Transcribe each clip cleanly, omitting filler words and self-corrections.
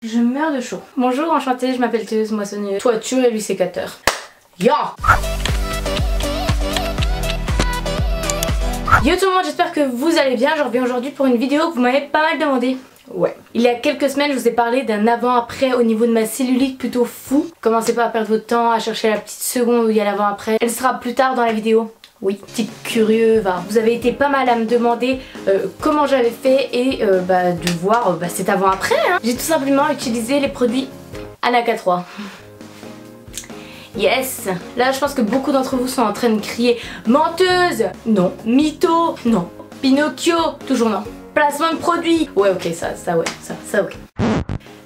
Je meurs de chaud. Bonjour, enchantée, je m'appelle Théouse Moissonnier, toiture et lui sécateur. Ya! Yo tout le monde, j'espère que vous allez bien. Je reviens aujourd'hui pour une vidéo que vous m'avez pas mal demandé. Ouais. Il y a quelques semaines, je vous ai parlé d'un avant-après au niveau de ma cellulite plutôt fou. Commencez pas à perdre votre temps à chercher la petite seconde où il y a l'avant-après. Elle sera plus tard dans la vidéo. Oui, petite curieuse, vous avez été pas mal à me demander comment j'avais fait et de voir cet avant-après. Hein. J'ai tout simplement utilisé les produits Anaka 3. Yes! Là je pense que beaucoup d'entre vous sont en train de crier menteuse! Non. Mytho! Non. Pinocchio! Toujours non. Placement de produit! Ouais ok, ça ok.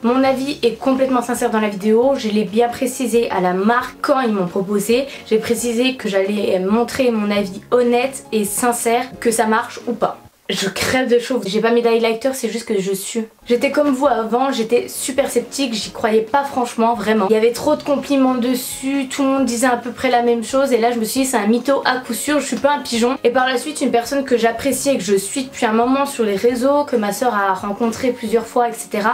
Mon avis est complètement sincère dans la vidéo, je l'ai bien précisé à la marque quand ils m'ont proposé. J'ai précisé que j'allais montrer mon avis honnête et sincère, que ça marche ou pas. Je crève de chaud, j'ai pas mis d'highlighter, c'est juste que je sue. J'étais comme vous avant, j'étais super sceptique, j'y croyais pas franchement, vraiment. Il y avait trop de compliments dessus, tout le monde disait à peu près la même chose et là je me suis dit c'est un mytho à coup sûr, je suis pas un pigeon. Et par la suite une personne que j'apprécie et que je suis depuis un moment sur les réseaux, que ma soeur a rencontré plusieurs fois etc.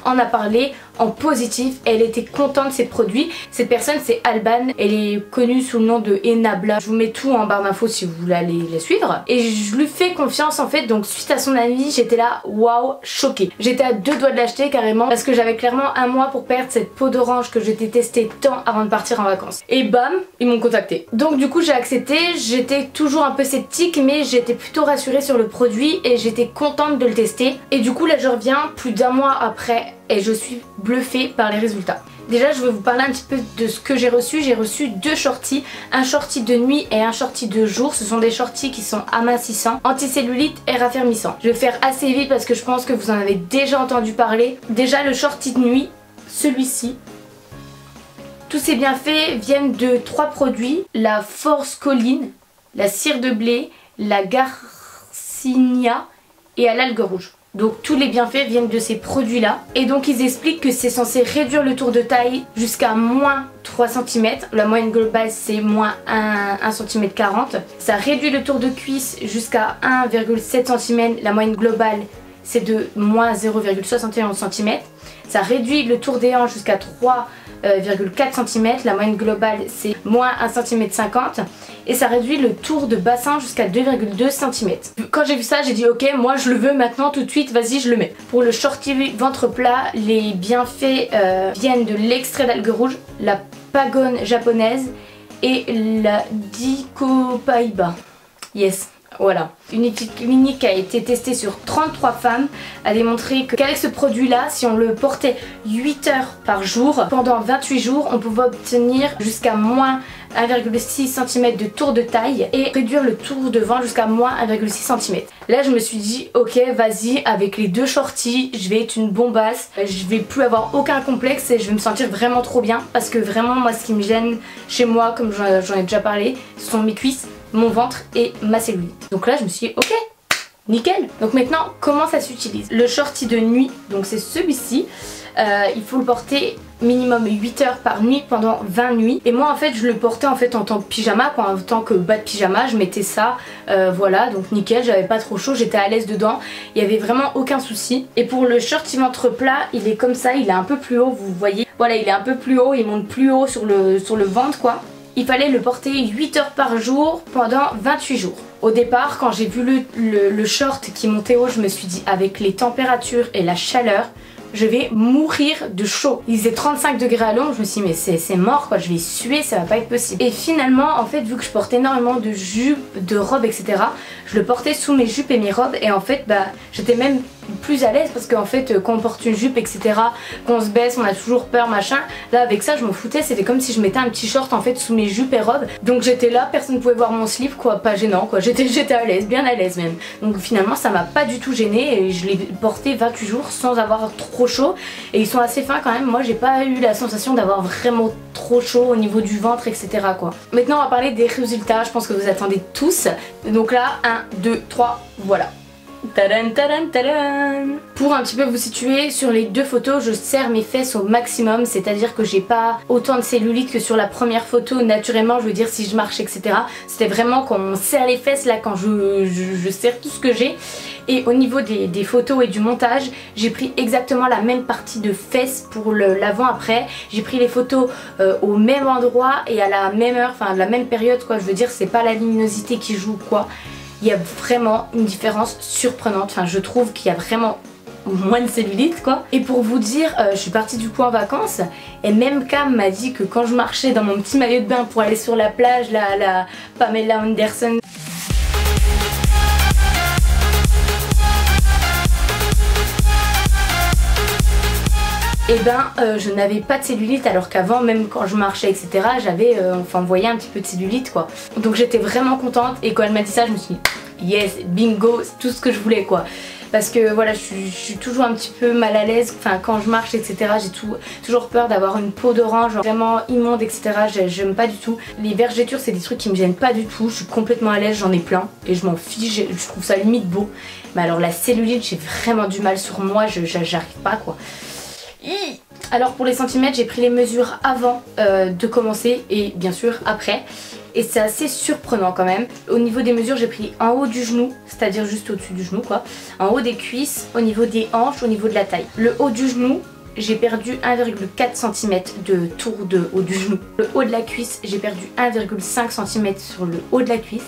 en a parlé en positif, elle était contente de ses produits. Cette personne c'est Alban, elle est connue sous le nom de Enabla. Je vous mets tout en barre d'infos si vous voulez aller la suivre. Et je lui fais confiance en fait, donc suite à son avis j'étais là waouh choquée. J'étais à deux doigts de l'acheter carrément parce que j'avais clairement un mois pour perdre cette peau d'orange que j'ai détestée tant avant de partir en vacances. Et bam, ils m'ont contacté. Donc du coup j'ai accepté, j'étais toujours un peu sceptique mais j'étais plutôt rassurée sur le produit et j'étais contente de le tester. Et du coup là je reviens plus d'un mois après et je suis bluffée par les résultats. Déjà je vais vous parler un petit peu de ce que j'ai reçu. J'ai reçu deux shorties, un shorty de nuit et un shorty de jour. Ce sont des shorties qui sont amincissants, anticellulite et raffermissants. Je vais faire assez vite parce que je pense que vous en avez déjà entendu parler. Déjà le shorty de nuit, celui-ci. Tous ces bienfaits viennent de trois produits, la Force Choline, la cire de blé, la Garcinia et à l'algue rouge. Donc tous les bienfaits viennent de ces produits là. Et donc ils expliquent que c'est censé réduire le tour de taille jusqu'à moins 3 cm. La moyenne globale c'est moins 1 cm 40. Ça réduit le tour de cuisse jusqu'à 1,7 cm. La moyenne globale c'est de moins 0,71 cm. Ça réduit le tour des hanches jusqu'à 3,4 cm. La moyenne globale c'est moins 1 cm 50. Et ça réduit le tour de bassin jusqu'à 2,2 cm. Quand j'ai vu ça j'ai dit ok moi je le veux maintenant tout de suite, vas-y je le mets. Pour le shorty ventre plat, les bienfaits viennent de l'extrait d'algue rouge, la pagone japonaise et la Dicopaiba. Yes. Voilà. Une étude clinique a été testée sur 33 femmes, a démontré qu'avec ce produit là, si on le portait 8 heures par jour, pendant 28 jours, on pouvait obtenir jusqu'à moins 1,6 cm de tour de taille et réduire le tour de ventre jusqu'à moins 1,6 cm. Là je me suis dit ok vas-y, avec les deux shorties je vais être une bombasse, je vais plus avoir aucun complexe et je vais me sentir vraiment trop bien parce que vraiment moi ce qui me gêne chez moi comme j'en ai déjà parlé, ce sont mes cuisses, mon ventre et ma cellulite. Donc là je me suis dit ok nickel. Donc maintenant comment ça s'utilise? Le shorty de nuit, donc c'est celui-ci, il faut le porter minimum 8 heures par nuit pendant 20 nuits. Et moi en fait je le portais en fait en tant que pyjama quoi, en tant que bas de pyjama, je mettais ça, voilà donc nickel, j'avais pas trop chaud, j'étais à l'aise dedans, il y avait vraiment aucun souci. Et pour le shorty ventre plat, il est comme ça, il est un peu plus haut, vous voyez, voilà il est un peu plus haut, il monte plus haut sur le ventre quoi. Il fallait le porter 8 heures par jour pendant 28 jours. Au départ, quand j'ai vu le short qui montait haut, je me suis dit avec les températures et la chaleur, je vais mourir de chaud. Il faisait 35 degrés à l'ombre, je me suis dit mais c'est mort quoi, je vais suer, ça va pas être possible. Et finalement en fait vu que je portais énormément de jupes, de robes etc, je le portais sous mes jupes et mes robes et en fait j'étais même plus à l'aise parce qu'en fait quand on porte une jupe etc, qu'on se baisse, on a toujours peur machin, là avec ça je m'en foutais, c'était comme si je mettais un petit short en fait sous mes jupes et robes, donc j'étais là, personne ne pouvait voir mon slip quoi, pas gênant quoi, j'étais à l'aise, bien à l'aise même. Donc finalement ça m'a pas du tout gêné et je l'ai porté 28 jours sans avoir trop chaud et ils sont assez fins quand même. Moi j'ai pas eu la sensation d'avoir vraiment trop chaud au niveau du ventre etc quoi. Maintenant on va parler des résultats, je pense que vous attendez tous. Donc là 1, 2, 3, voilà. Tadam, tadam, tadam. Pour un petit peu vous situer, sur les deux photos je serre mes fesses au maximum, c'est à dire que j'ai pas autant de cellulite que sur la première photo naturellement, je veux dire si je marche etc. C'était vraiment quand on serre les fesses là, quand je serre tout ce que j'ai. Et au niveau des photos et du montage, j'ai pris exactement la même partie de fesses pour l'avant-après. J'ai pris les photos au même endroit et à la même heure, enfin la même période quoi. Je veux dire, c'est pas la luminosité qui joue quoi. Il y a vraiment une différence surprenante. Enfin, je trouve qu'il y a vraiment moins de cellulite quoi. Et pour vous dire, je suis partie du coup en vacances et même Cam m'a dit que quand je marchais dans mon petit maillot de bain pour aller sur la plage, la Pamela Anderson, et ben je n'avais pas de cellulite, alors qu'avant même quand je marchais etc j'avais enfin voyait un petit peu de cellulite quoi. Donc j'étais vraiment contente et quand elle m'a dit ça je me suis dit yes bingo, c'est tout ce que je voulais quoi. Parce que voilà, je suis toujours un petit peu mal à l'aise, enfin quand je marche etc, j'ai toujours peur d'avoir une peau d'orange vraiment immonde etc, j'aime pas du tout. Les vergetures c'est des trucs qui me gênent pas du tout, je suis complètement à l'aise, j'en ai plein et je m'en fiche, je trouve ça limite beau. Mais alors la cellulite j'ai vraiment du mal sur moi, j'arrive pas quoi. Alors pour les centimètres j'ai pris les mesures avant de commencer et bien sûr après. Et c'est assez surprenant quand même. Au niveau des mesures j'ai pris en haut du genou, c'est-à-dire juste au-dessus du genou quoi. En haut des cuisses, au niveau des hanches, au niveau de la taille. Le haut du genou, j'ai perdu 1,4 cm de tour de haut du genou. Le haut de la cuisse, j'ai perdu 1,5 cm sur le haut de la cuisse.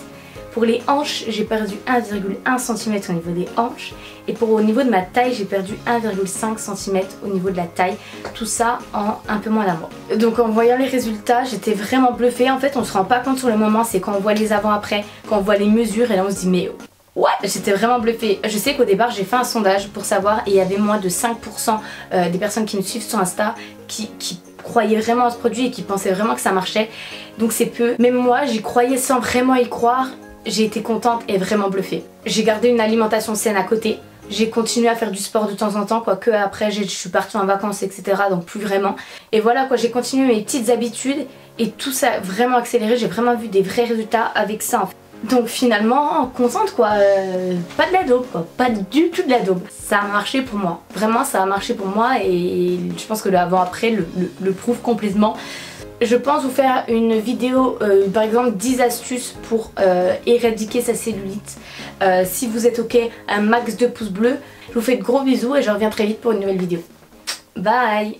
Pour les hanches, j'ai perdu 1,1 cm au niveau des hanches. Et au niveau de ma taille, j'ai perdu 1,5 cm au niveau de la taille. Tout ça en un peu moins d'un mois. Donc en voyant les résultats, j'étais vraiment bluffée. En fait, on se rend pas compte sur le moment, c'est quand on voit les avant-après, quand on voit les mesures et là on se dit mais what? J'étais vraiment bluffée. Je sais qu'au départ, j'ai fait un sondage pour savoir et il y avait moins de 5% des personnes qui me suivent sur Insta qui croyaient vraiment à ce produit et qui pensaient vraiment que ça marchait. Donc c'est peu. Même moi, j'y croyais sans vraiment y croire. J'ai été contente et vraiment bluffée. J'ai gardé une alimentation saine à côté. J'ai continué à faire du sport de temps en temps, quoique après je suis partie en vacances etc. donc plus vraiment. Et voilà quoi, j'ai continué mes petites habitudes et tout ça a vraiment accéléré. J'ai vraiment vu des vrais résultats avec ça en fait. Donc finalement contente quoi, pas de la daube quoi, pas du tout de la daube. Ça a marché pour moi, vraiment ça a marché pour moi et je pense que le avant-après le prouve complètement. Je pense vous faire une vidéo, par exemple 10 astuces pour éradiquer sa cellulite. Si vous êtes ok, un max de pouces bleus. Je vous fais de gros bisous et je reviens très vite pour une nouvelle vidéo. Bye!